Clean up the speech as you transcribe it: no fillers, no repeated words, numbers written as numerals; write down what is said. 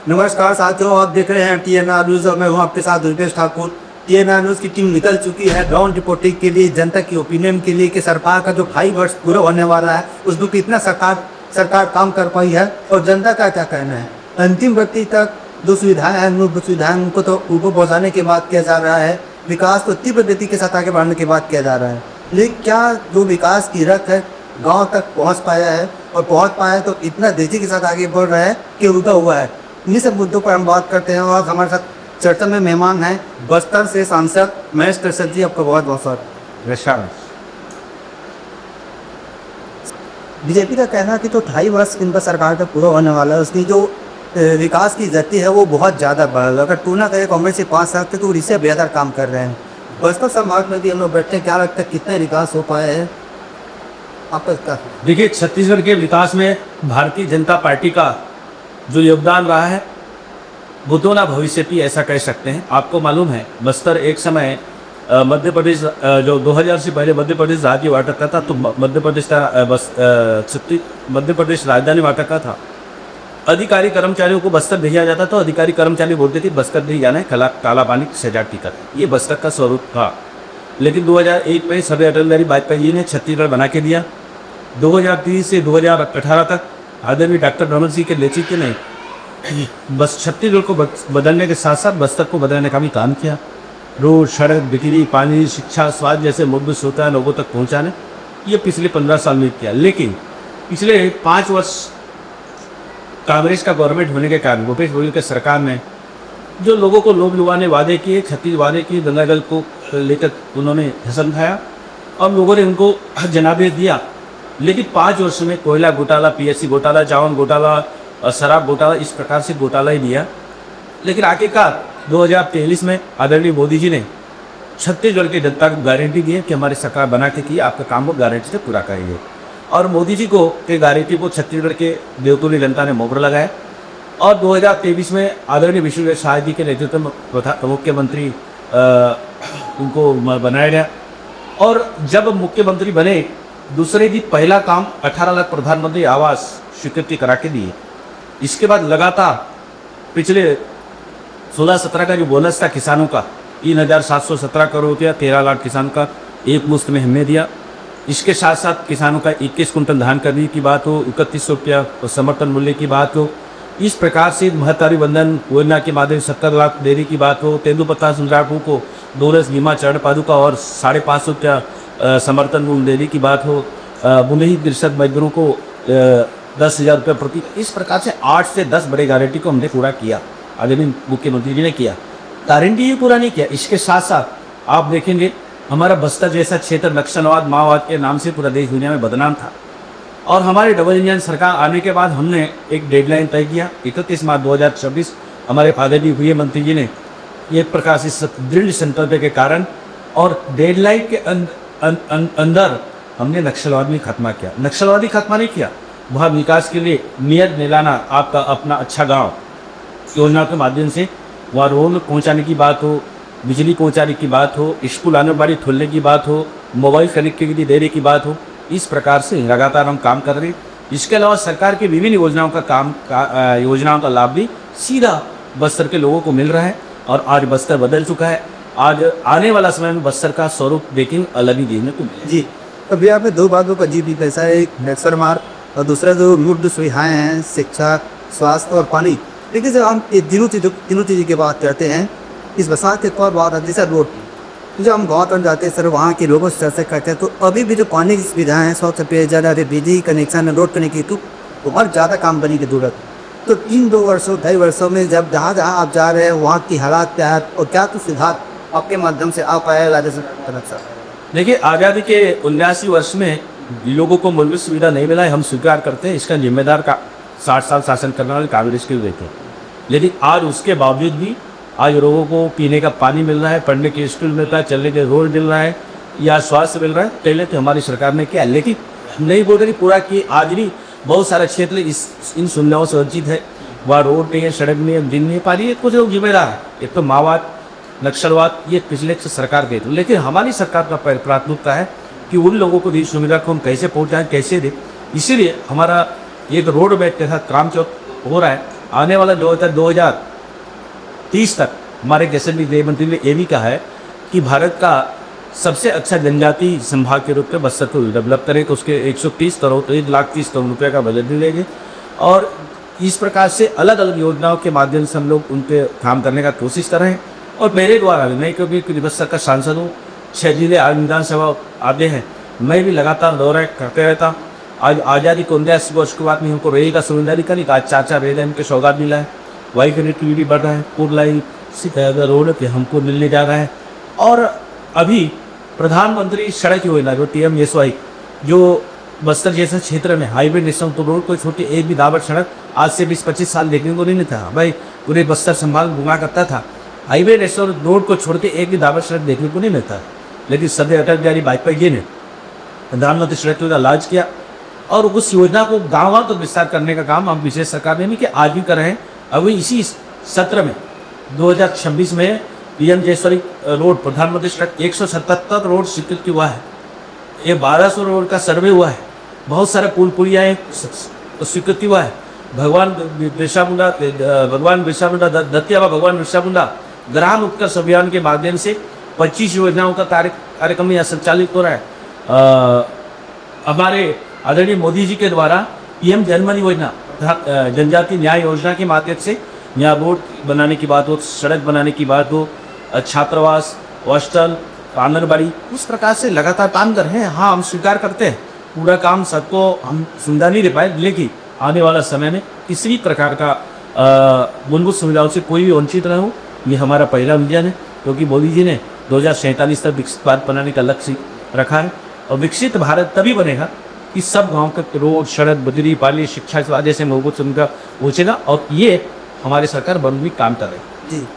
नमस्कार साथियों, आप देख रहे हैं TNR न्यूज़ और मैं हूं आपके साथ रुपेश ठाकुर। TNR न्यूज़ की टीम निकल चुकी है ग्राउंड रिपोर्टिंग के लिए, जनता की ओपिनियन के लिए कि सरकार का जो 2.5 वर्ष पूरा होने वाला है उसमें कितना सरकार काम कर पाई है और जनता का क्या कहना है। अंतिम व्यक्ति तक जो सुविधाएं हैं, मूलभूत सुविधाएं, उनको तो ऊपर पहुँचाने की बात किया जा रहा है। विकास को तीव्र गति के साथ आगे बढ़ाने की बात किया जा रहा है, लेकिन क्या जो विकास की रथ है गाँव तक पहुँच पाया है, और पहुँच पाया है तो इतना तेजी के साथ आगे बढ़ रहा है कि रुका हुआ है। इन्हीं सब मुद्दों पर हम बात करते हैं और हमारे साथ चर्चा में मेहमान हैं बस्तर से सांसद महेश कश्यप जी। आपका बहुत बहुत स्वागत। बीजेपी का कहना है कि तो 2.5 वर्ष इनका सरकार का पूरा होने वाला है, उसकी जो विकास की गति है वो बहुत ज़्यादा बढ़ रहा है। अगर तुलना करें कांग्रेस से 5 साल तक तो इससे बेहतर काम कर रहे हैं। बस्तर संभाग में भी हम लोग बैठते हैं, क्या लगता है कितना विकास हो पाया है आपका? देखिए, छत्तीसगढ़ के विकास में भारतीय जनता पार्टी का जो योगदान रहा है वो तो ना भविष्य भी ऐसा कह सकते हैं। आपको मालूम है बस्तर एक समय मध्य प्रदेश जो 2000 से पहले मध्य प्रदेश राज्य हुआ करता था, तो मध्य प्रदेश का मध्य प्रदेश राजधानी हुआ करता था। अधिकारी कर्मचारियों को बस्तर भेजा जाता था, अधिकारी कर्मचारी बोलते थे बस्तर नहीं जाना है, काला पानी सजा टिकट। ये बस्तर का स्वरूप था। लेकिन 2001 में सर्दार अटल बिहारी वाजपेयी जी ने छत्तीसगढ़ बना के दिया। 2003 से 2018 तक आदरणीय डॉक्टर रमन सिंह के नेतृत्व ने बस छत्तीसगढ़ को बदलने के साथ साथ बस्तर को बदलने का भी काम किया। रोड, सड़क, बिजली, पानी, शिक्षा, स्वास्थ्य जैसे मूलभूत सुविधाएं लोगों तक पहुंचाने ये पिछले 15 साल में किया। लेकिन पिछले 5 वर्ष कांग्रेस का गवर्नमेंट होने के कारण भूपेश बघेल के सरकार ने जो लोगों को लोभ लुभाने वादे किए, 36 वादे किए, गंगा जल को लेकर उन्होंने हसन खाया और लोगों ने उनको जनादेश दिया। लेकिन 5 वर्ष में कोयला घोटाला, PSC घोटाला, चावल घोटाला और शराब घोटाला, इस प्रकार से घोटाला ही दिया। लेकिन आखिरकार 2023 में आदरणीय मोदी जी ने छत्तीसगढ़ की जनता को गारंटी दी है कि हमारी सरकार बना के की आपका काम वो गारंटी से पूरा करेंगे। और मोदी जी को के गारंटी को छत्तीसगढ़ के देवतुल्य जनता ने मोहर लगाया। और 2023 में आदरणीय विष्णुदेव साय जी के नेतृत्व में मुख्यमंत्री उनको बनाया गया। और जब मुख्यमंत्री बने दूसरे दिन पहला काम 18 लाख प्रधानमंत्री आवास स्वीकृति करा के दिए। इसके बाद लगातार पिछले 16-17 का जो बोनस था किसानों का 3,717 करोड़ रुपया 13 लाख किसान का एक मुश्त में हमने दिया। इसके साथ साथ किसानों का 21 कुंटल धान करने की बात हो, 3100 रुपया समर्थन मूल्य की बात हो, इस प्रकार से महतारी बंधन योजना के माध्यम से 70 लाख देने की बात हो, तेंदुपत्ता संग्राहकों को 2 रस बीमा चरण पादुका और 550 रुपया समर्थन मूल्य देने की बात हो, बुनही कृषक मजदूरों को 10,000 रुपये प्रति। इस प्रकार से 8 से 10 बड़े गारंटी को हमने पूरा किया, आदरणीय मुख्यमंत्री जी ने किया। गारंटी ये पूरा नहीं किया, इसके साथ साथ आप देखेंगे हमारा बस्तर जैसा क्षेत्र नक्सलवाद, माओवाद के नाम से पूरा देश दुनिया में बदनाम था। और हमारे डबल इंजन सरकार आने के बाद हमने एक डेडलाइन तय किया 31 मार्च 2026। हमारे आदरणीय हुए मंत्री जी ने एक प्रकार से दृढ़ संकल्प के कारण और डेडलाइन के अंदर हमने नक्सलवाद भी खत्मा किया। नक्सलवादी खत्मा नहीं किया, वहाँ विकास के लिए नियत दिलाना आपका अपना अच्छा गांव योजना के माध्यम से वहाँ रोड पहुँचाने की बात हो, बिजली पहुँचाने की बात हो, स्कूल आंगनबाड़ी खोलने की बात हो, मोबाइल कनेक्टिविटी देने की बात हो, इस प्रकार से लगातार हम काम कर रहे हैं। इसके अलावा सरकार की विभिन्न योजनाओं का लाभ भी सीधा बस्तर के लोगों को मिल रहा है और आज बस्तर बदल चुका है। आज आने वाला समय में बस्तर का स्वरूप देखेंगे अलग ही देखने को मिलेगा। जी, अभी आपने 2 बातों का जी भी पैसा है, एक नक्सल मार और दूसरा जो मूलभूत सुविधाएँ हैं, शिक्षा, स्वास्थ्य और पानी। देखिए, जब हम तीनों चीज़ों की बात करते हैं, इस बरसात के तौर बाद जैसा रोड, जब हम गाँव तक जाते हैं सर, वहाँ के लोगों से चर्चा करते हैं तो अभी भी जो पानी की सुविधाएँ हैं, स्वच्छ पेयजल, बिजली कनेक्शन, रोड कनेक्टिविटी, तो बहुत ज़्यादा काम करने की जरूरत। तो इन 2 वर्षों 2.5 वर्षों में जब जहाँ आप जा रहे हैं वहाँ की हालात क्या है और क्या कुछ सुधार आपके माध्यम से आ पाया राज्य सरकार तरफ से? देखिए, आज़ादी के 79 वर्ष में लोगों को मूलभूत सुविधा नहीं मिला है, हम स्वीकार करते हैं। इसका जिम्मेदार का 60 साल शासन करने वाले कांग्रेस के हुए थे। लेकिन आज उसके बावजूद भी आज लोगों को पीने का पानी मिल रहा है, पढ़ने के स्कूल मिलता है, चलने के रोड मिल रहा है या स्वास्थ्य मिल रहा है। पहले तो हमारी सरकार ने किया, लेकिन नहीं बोल रही पूरा कि आज भी बहुत सारा क्षेत्र इन सुविधाओं से वंचित है। वहाँ रोड नहीं है, सड़क नहीं है, दिन नहीं पा रही है, कुछ लोग जिम्मेदार है। एक तो माओवाद, नक्सलवाद, ये पिछले सरकार गए थे। लेकिन हमारी सरकार का प्राथमिकता है कि उन लोगों को दी सुविधा को हम कैसे पहुँचाएँ, कैसे दें। इसीलिए हमारा एक रोड मैप के साथ काम जो हो रहा है आने वाला 2030 तक हमारे गृह मंत्री ने ये भी कहा है कि भारत का सबसे अच्छा जनजाति संभाग के रूप में बस्तर को डेवलप करें, तो उसके 130 करोड़ तो 1,30,30 करोड़ रुपये का बजट मिलेंगे। और इस प्रकार से अलग अलग योजनाओं के माध्यम से हम लोग उन पर काम करने का कोशिश कर रहे हैं। और मेरे द्वारा भी, मैं क्योंकि बस्तर का सांसद हूँ, 6 जिले विधानसभा आते हैं, मैं भी लगातार दौरा करते रहता हूँ। आज आज़ादी को 49 वर्ष के बाद में हमको रेल का सुविधाधिकारी का आज 4 रेल हमको सौगात मिला है। वाई कनेक्टिविटी बढ़ रहा है, 4 लाइन रोड पे हमको मिलने जा रहा है। और अभी प्रधानमंत्री सड़क योजना जो TMSY, जो बस्तर जैसे क्षेत्र में हाईवे नेशनल तो रोड कोई छोटी एक भी दावत सड़क आज से 20-25 साल देखने को नहीं था। भाई पूरे बस्तर संभाग घुमा करता था, हाईवे नेशनल रोड को छोड़ के एक भी दावत सड़क देखने को नहीं मिलता। लेकिन सदैव अटल बिहारी वाजपेयी जी ने प्रधानमंत्री सड़क योजना लॉन्च किया और उस योजना को गाँव तक विस्तार करने का काम हम विशेष सरकार ने नहीं कि आज भी कर रहे हैं। अभी इसी सत्र में 2026 में TMSY रोड प्रधानमंत्री सड़क 177 रोड स्वीकृत हुआ है। ये 1200 रोड का सर्वे हुआ है। बहुत सारे पुल पुलियाँ स्वीकृति हुआ है। भगवान बिरसा मुंडा ग्राम उत्कर्ष अभियान के माध्यम से 25 योजनाओं का कार्यक्रम यहाँ संचालित हो रहा है। हमारे आदरणीय मोदी जी के द्वारा PM जनमन योजना, जनजाति न्याय योजना के माध्यम से यहाँ रोड बनाने की बात हो, सड़क बनाने की बात हो, छात्रावास, हॉस्टल, आंगनबाड़ी, उस प्रकार से लगातार काम कर रहे हैं। हाँ, हम स्वीकार करते हैं पूरा काम सबको हम सुविधा नहीं दे पाए, लेकिन आने वाला समय में किसी भी प्रकार का मूलभूत सुविधाओं से कोई भी वंचित न हो, ये हमारा पहला विजन है। क्योंकि मोदी जी ने 2047 तक विकसित भारत बनाने का लक्ष्य रखा है। और विकसित भारत तभी बनेगा कि सब गाँव तक रोड, सड़क, बिजली, पानी, शिक्षा जैसे मूलभूत सुविधा पहुँचेगा। और ये हमारी सरकार बन भी काम कर रही है। जी।